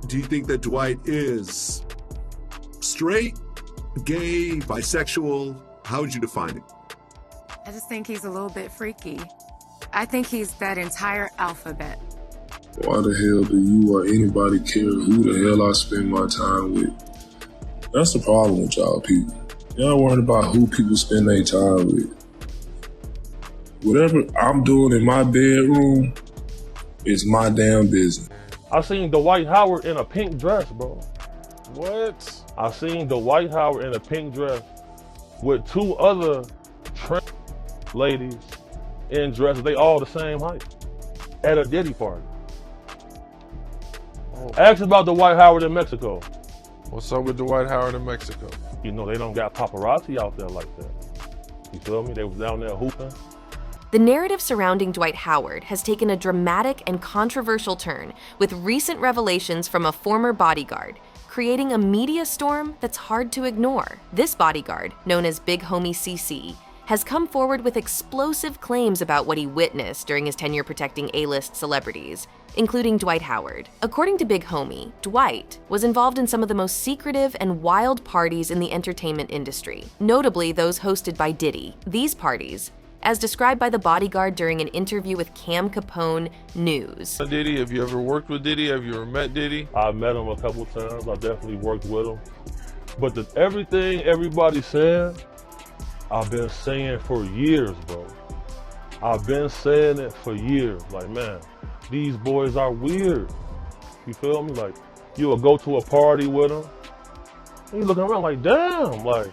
Do you think that Dwight is straight, gay, bisexual? How would you define it? I just think he's a little bit freaky. I think he's that entire alphabet. Why the hell do you or anybody care who the hell I spend my time with? That's the problem with y'all people. Y'all worried about who people spend their time with. Whatever I'm doing in my bedroom is my damn business. I seen Dwight Howard in a pink dress, bro. What? I seen Dwight Howard in a pink dress with two other ladies in dresses. They all the same height at a Diddy party. Oh. Ask about Dwight Howard in Mexico. What's up with Dwight Howard in Mexico? You know, they don't got paparazzi out there like that. You feel me? They was down there hooping. The narrative surrounding Dwight Howard has taken a dramatic and controversial turn with recent revelations from a former bodyguard, creating a media storm that's hard to ignore. This bodyguard, known as Big Homie CC, has come forward with explosive claims about what he witnessed during his tenure protecting A-list celebrities, including Dwight Howard. According to Big Homie, Dwight was involved in some of the most secretive and wild parties in the entertainment industry, notably those hosted by Diddy. These parties, as described by the bodyguard during an interview with Cam Capone News. Diddy, have you ever worked with Diddy? Have you ever met Diddy? I met him a couple times. I definitely worked with him. But everything everybody said, I've been saying for years, bro. I've been saying it for years. Like, man, these boys are weird. You feel me? Like, you will go to a party with them, and you looking around like, damn, like,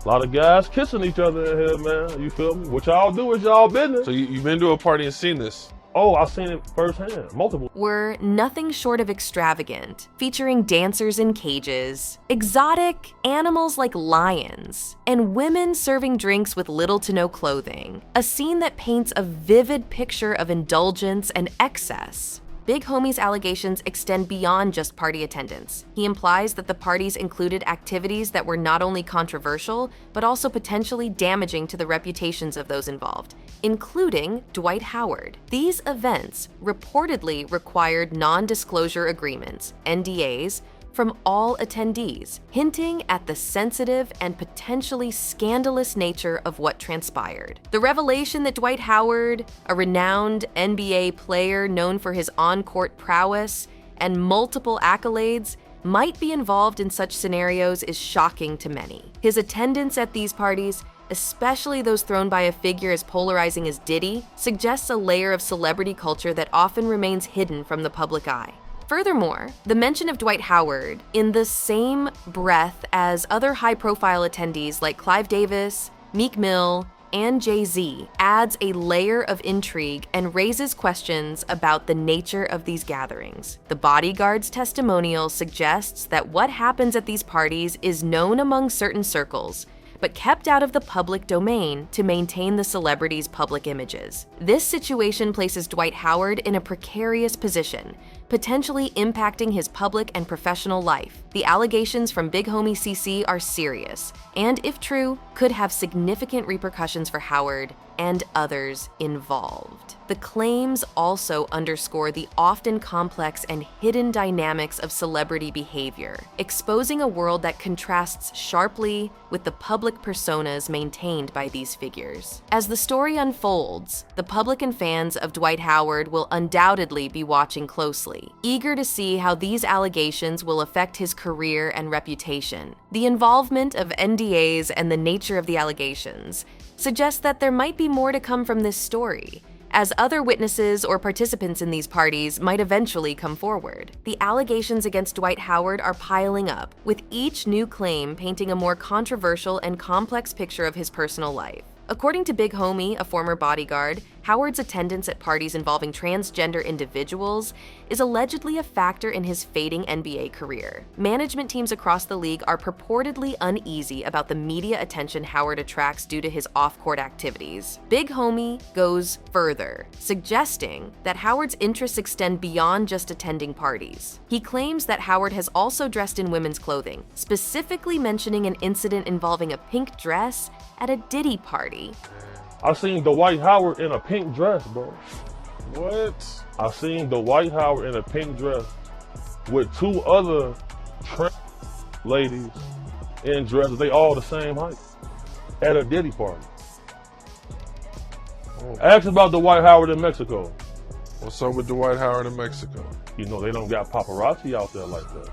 a lot of guys kissing each other in here, man. You feel me? What y'all do is y'all business. So you've been to a party and seen this? Oh, I've seen it firsthand, multiple. Were nothing short of extravagant, featuring dancers in cages, exotic animals like lions, and women serving drinks with little to no clothing. A scene that paints a vivid picture of indulgence and excess. Big Homie's allegations extend beyond just party attendance. He implies that the parties included activities that were not only controversial, but also potentially damaging to the reputations of those involved, including Dwight Howard. These events reportedly required non-disclosure agreements, NDAs, from all attendees, hinting at the sensitive and potentially scandalous nature of what transpired. The revelation that Dwight Howard, a renowned NBA player known for his on-court prowess and multiple accolades, might be involved in such scenarios is shocking to many. His attendance at these parties, especially those thrown by a figure as polarizing as Diddy, suggests a layer of celebrity culture that often remains hidden from the public eye. Furthermore, the mention of Dwight Howard in the same breath as other high-profile attendees like Clive Davis, Meek Mill, and Jay-Z adds a layer of intrigue and raises questions about the nature of these gatherings. The bodyguard's testimonial suggests that what happens at these parties is known among certain circles, but kept out of the public domain to maintain the celebrity's public images. This situation places Dwight Howard in a precarious position, potentially impacting his public and professional life. The allegations from Big Homie CC are serious, and if true, could have significant repercussions for Howard and others involved. The claims also underscore the often complex and hidden dynamics of celebrity behavior, exposing a world that contrasts sharply with the public personas maintained by these figures. As the story unfolds, the public and fans of Dwight Howard will undoubtedly be watching closely, eager to see how these allegations will affect his career and reputation. The involvement of NDAs and the nature of the allegations suggests that there might be more to come from this story, as other witnesses or participants in these parties might eventually come forward. The allegations against Dwight Howard are piling up, with each new claim painting a more controversial and complex picture of his personal life. According to Big Homie, a former bodyguard, Howard's attendance at parties involving transgender individuals is allegedly a factor in his fading NBA career. Management teams across the league are purportedly uneasy about the media attention Howard attracts due to his off-court activities. Big Homie goes further, suggesting that Howard's interests extend beyond just attending parties. He claims that Howard has also dressed in women's clothing, specifically mentioning an incident involving a pink dress at a Diddy party. I seen Dwight Howard in a pink dress, bro. What? I seen Dwight Howard in a pink dress with two other trans ladies in dresses. They all the same height at a Diddy party. Oh. Ask about Dwight Howard in Mexico. What's up with Dwight Howard in Mexico? You know, they don't got paparazzi out there like that.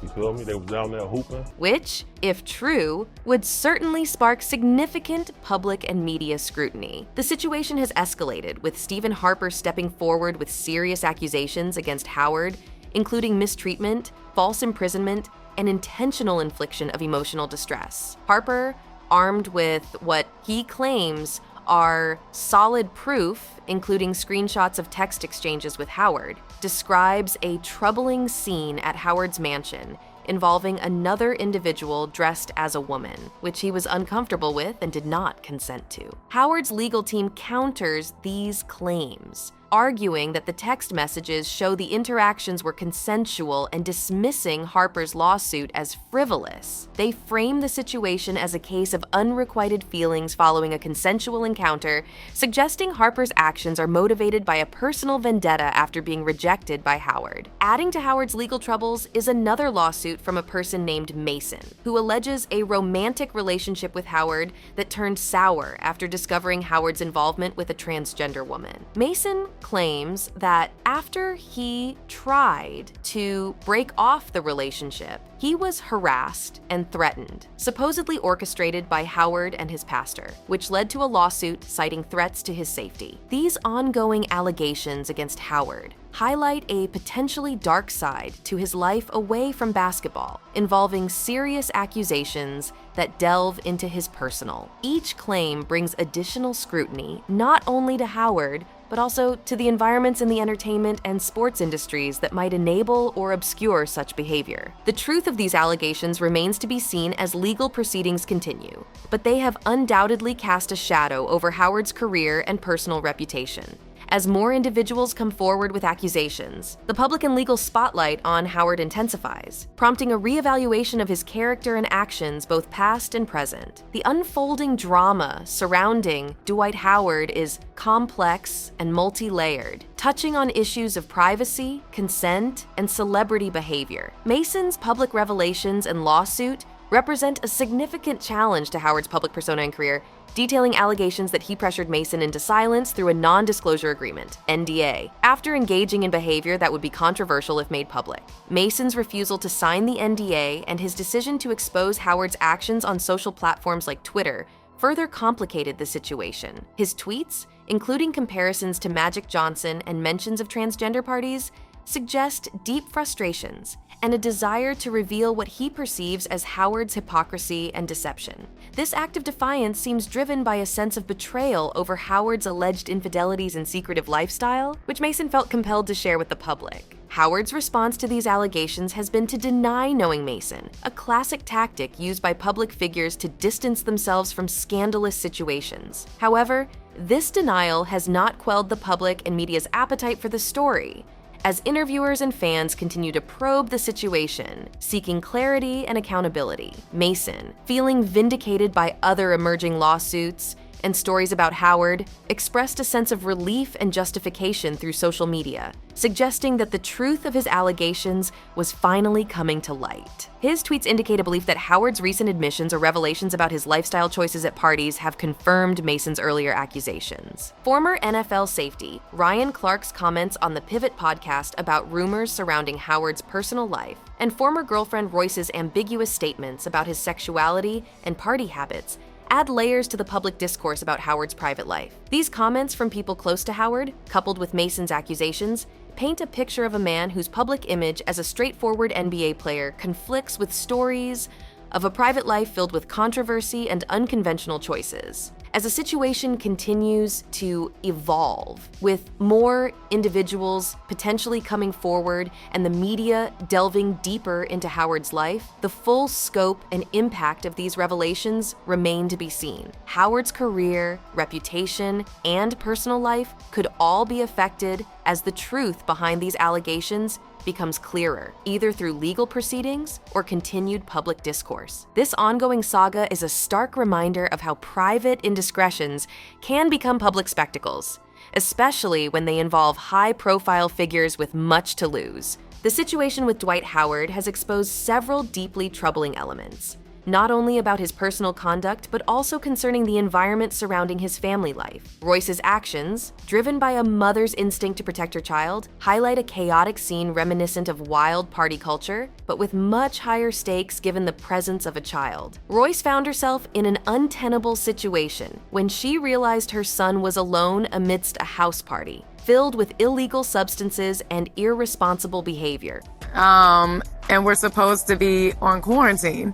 You feel me? They was down there hooping. Which, if true, would certainly spark significant public and media scrutiny. The situation has escalated, with Stephen Harper stepping forward with serious accusations against Howard, including mistreatment, false imprisonment, and intentional infliction of emotional distress. Harper, armed with what he claims are solid proof, including screenshots of text exchanges with Howard, describes a troubling scene at Howard's mansion involving another individual dressed as a woman, which he was uncomfortable with and did not consent to. Howard's legal team counters these claims, arguing that the text messages show the interactions were consensual and dismissing Harper's lawsuit as frivolous. They frame the situation as a case of unrequited feelings following a consensual encounter, suggesting Harper's actions are motivated by a personal vendetta after being rejected by Howard. Adding to Howard's legal troubles is another lawsuit from a person named Mason, who alleges a romantic relationship with Howard that turned sour after discovering Howard's involvement with a transgender woman. Mason claims that after he tried to break off the relationship, he was harassed and threatened, supposedly orchestrated by Howard and his pastor, which led to a lawsuit citing threats to his safety. These ongoing allegations against Howard highlight a potentially dark side to his life away from basketball, involving serious accusations that delve into his personal. Each claim brings additional scrutiny not only to Howard, but also to the environments in the entertainment and sports industries that might enable or obscure such behavior. The truth of these allegations remains to be seen as legal proceedings continue, but they have undoubtedly cast a shadow over Howard's career and personal reputation. As more individuals come forward with accusations, the public and legal spotlight on Howard intensifies, prompting a reevaluation of his character and actions, both past and present. The unfolding drama surrounding Dwight Howard is complex and multi-layered, touching on issues of privacy, consent, and celebrity behavior. Mason's public revelations and lawsuit represent a significant challenge to Howard's public persona and career, detailing allegations that he pressured Mason into silence through a non-disclosure agreement, NDA, after engaging in behavior that would be controversial if made public. Mason's refusal to sign the NDA and his decision to expose Howard's actions on social platforms like Twitter further complicated the situation. His tweets, including comparisons to Magic Johnson and mentions of transgender parties, suggest deep frustrations and a desire to reveal what he perceives as Howard's hypocrisy and deception. This act of defiance seems driven by a sense of betrayal over Howard's alleged infidelities and secretive lifestyle, which Mason felt compelled to share with the public. Howard's response to these allegations has been to deny knowing Mason, a classic tactic used by public figures to distance themselves from scandalous situations. However, this denial has not quelled the public and media's appetite for the story, as interviewers and fans continue to probe the situation, seeking clarity and accountability. Mason, feeling vindicated by other emerging lawsuits and stories about Howard, expressed a sense of relief and justification through social media, suggesting that the truth of his allegations was finally coming to light. His tweets indicate a belief that Howard's recent admissions or revelations about his lifestyle choices at parties have confirmed Mason's earlier accusations. Former NFL safety Ryan Clark's comments on the Pivot podcast about rumors surrounding Howard's personal life, and former girlfriend Royce's ambiguous statements about his sexuality and party habits add layers to the public discourse about Howard's private life. These comments from people close to Howard, coupled with Mason's accusations, paint a picture of a man whose public image as a straightforward NBA player conflicts with stories of a private life filled with controversy and unconventional choices. As the situation continues to evolve, with more individuals potentially coming forward and the media delving deeper into Howard's life, the full scope and impact of these revelations remain to be seen. Howard's career, reputation, and personal life could all be affected as the truth behind these allegations becomes clearer, either through legal proceedings or continued public discourse. This ongoing saga is a stark reminder of how private indiscretions can become public spectacles, especially when they involve high-profile figures with much to lose. The situation with Dwight Howard has exposed several deeply troubling elements, not only about his personal conduct, but also concerning the environment surrounding his family life. Royce's actions, driven by a mother's instinct to protect her child, highlight a chaotic scene reminiscent of wild party culture, but with much higher stakes given the presence of a child. Royce found herself in an untenable situation when she realized her son was alone amidst a house party, filled with illegal substances and irresponsible behavior. And we're supposed to be on quarantine.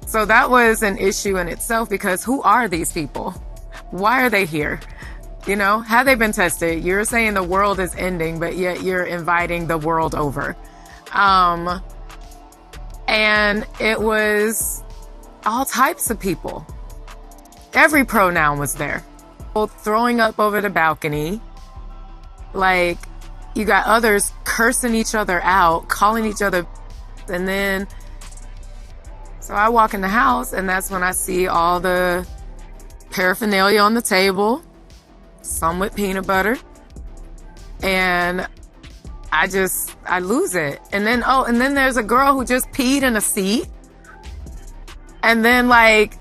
So that was an issue in itself, because who are these people? Why are they here? You know, have they been tested? You're saying the world is ending, but yet you're inviting the world over. And it was all types of people. Every pronoun was there. Throwing up over the balcony. Like, you got others cursing each other out, calling each other, and then so I walk in the house, and that's when I see all the paraphernalia on the table, some with peanut butter, and I lose it. And then there's a girl who just peed in a seat. And then, like,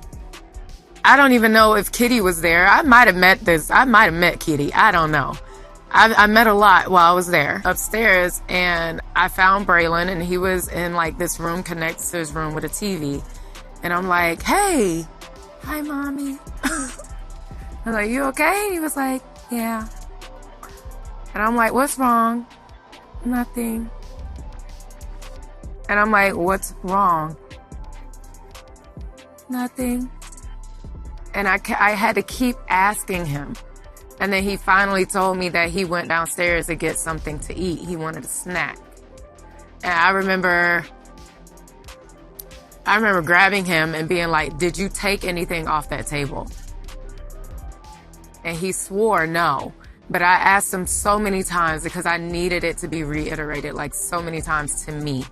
I don't even know if Kitty was there. I might have met Kitty. I don't know. I met a lot while I was there upstairs, and I found Braylon, and he was in like this room connected to his room with a TV. And I'm like, hey, hi, mommy. I'm like, you okay? And he was like, yeah. And I'm like, what's wrong? Nothing. And I'm like, what's wrong? Nothing. And I had to keep asking him. And then he finally told me that he went downstairs to get something to eat. He wanted a snack. And I remember grabbing him and being like, did you take anything off that table? And he swore no. But I asked him so many times because I needed it to be reiterated like so many times to me.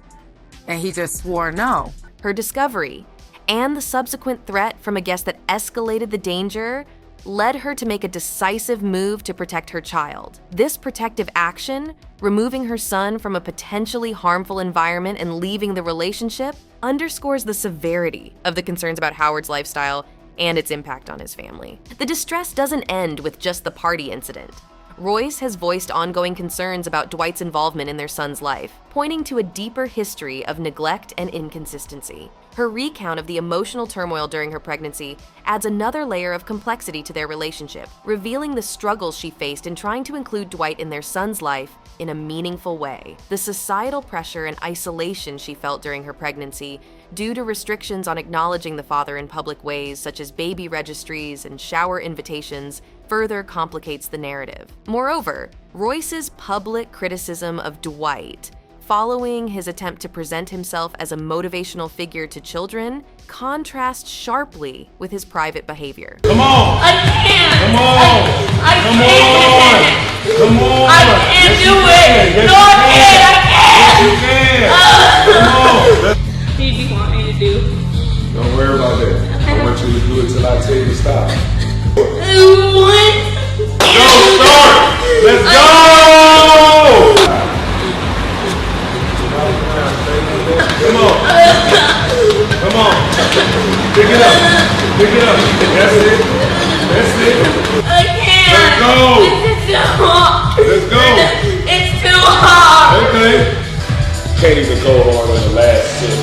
And he just swore no. Her discovery and the subsequent threat from a guest that escalated the danger led her to make a decisive move to protect her child. This protective action, removing her son from a potentially harmful environment and leaving the relationship, underscores the severity of the concerns about Howard's lifestyle and its impact on his family. The distress doesn't end with just the party incident. Royce has voiced ongoing concerns about Dwight's involvement in their son's life, pointing to a deeper history of neglect and inconsistency. Her recount of the emotional turmoil during her pregnancy adds another layer of complexity to their relationship, revealing the struggles she faced in trying to include Dwight in their son's life in a meaningful way. The societal pressure and isolation she felt during her pregnancy, due to restrictions on acknowledging the father in public ways such as baby registries and shower invitations, further complicates the narrative. Moreover, Royce's public criticism of Dwight, following his attempt to present himself as a motivational figure to children, contrasts sharply with his private behavior. Come on! I can't! Come on! I Come can't! on! Come on! I can't do it! Yes, No, I you can't! can! What do you want me to do? Don't worry about that. I want you to do it till I tell you to stop. What? Go, start! Let's go! Come on. Come on. Pick it up. Pick it up. That's it. That's it. I can't! Let's go. This is too hard! Let's go. It's too hard! Okay. Can't even go hard on the last sip.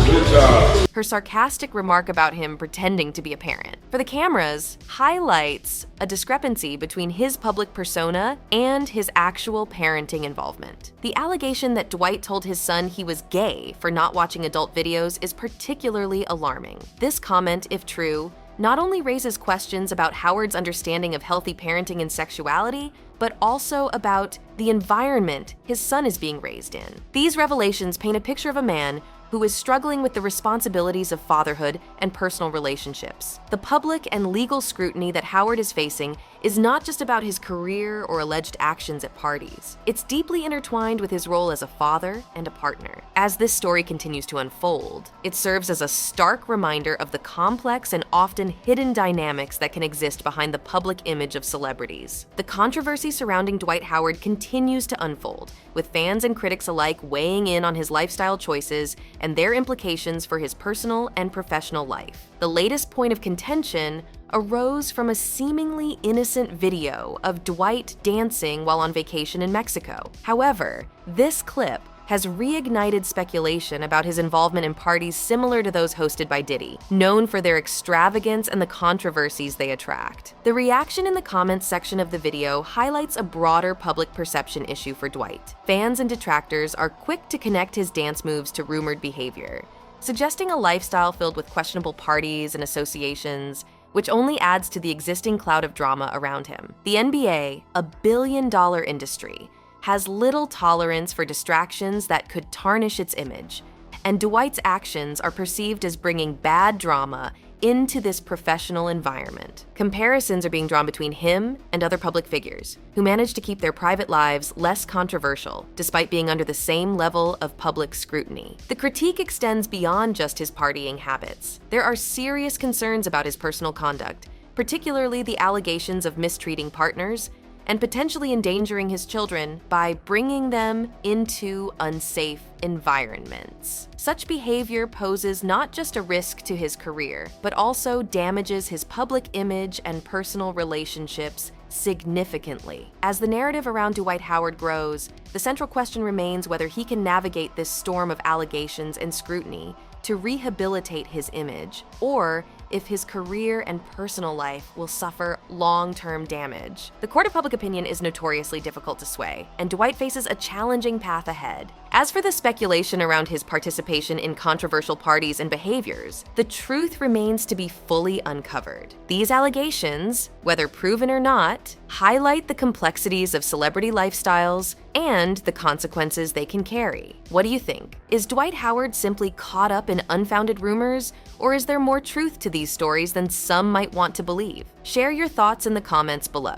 Good job. Her sarcastic remark about him pretending to be a parent for the cameras highlights a discrepancy between his public persona and his actual parenting involvement. The allegation that Dwight told his son he was gay for not watching adult videos is particularly alarming. This comment, if true, not only raises questions about Howard's understanding of healthy parenting and sexuality, but also about the environment his son is being raised in. These revelations paint a picture of a man who is struggling with the responsibilities of fatherhood and personal relationships. The public and legal scrutiny that Howard is facing is not just about his career or alleged actions at parties. It's deeply intertwined with his role as a father and a partner. As this story continues to unfold, it serves as a stark reminder of the complex and often hidden dynamics that can exist behind the public image of celebrities. The controversy surrounding Dwight Howard continues to unfold, with fans and critics alike weighing in on his lifestyle choices and their implications for his personal and professional life. The latest point of contention arose from a seemingly innocent video of Dwight dancing while on vacation in Mexico. However, this clip has reignited speculation about his involvement in parties similar to those hosted by Diddy, known for their extravagance and the controversies they attract. The reaction in the comments section of the video highlights a broader public perception issue for Dwight. Fans and detractors are quick to connect his dance moves to rumored behavior, suggesting a lifestyle filled with questionable parties and associations, which only adds to the existing cloud of drama around him. The NBA, a billion-dollar industry, has little tolerance for distractions that could tarnish its image, and Dwight's actions are perceived as bringing bad drama into this professional environment. Comparisons are being drawn between him and other public figures, who manage to keep their private lives less controversial, despite being under the same level of public scrutiny. The critique extends beyond just his partying habits. There are serious concerns about his personal conduct, particularly the allegations of mistreating partners and potentially endangering his children by bringing them into unsafe environments. Such behavior poses not just a risk to his career, but also damages his public image and personal relationships significantly. As the narrative around Dwight Howard grows, the central question remains whether he can navigate this storm of allegations and scrutiny to rehabilitate his image, or if his career and personal life will suffer long-term damage. The court of public opinion is notoriously difficult to sway, and Dwight faces a challenging path ahead. As for the speculation around his participation in controversial parties and behaviors, the truth remains to be fully uncovered. These allegations, whether proven or not, highlight the complexities of celebrity lifestyles and the consequences they can carry. What do you think? Is Dwight Howard simply caught up in unfounded rumors, or is there more truth to these stories than some might want to believe? Share your thoughts in the comments below.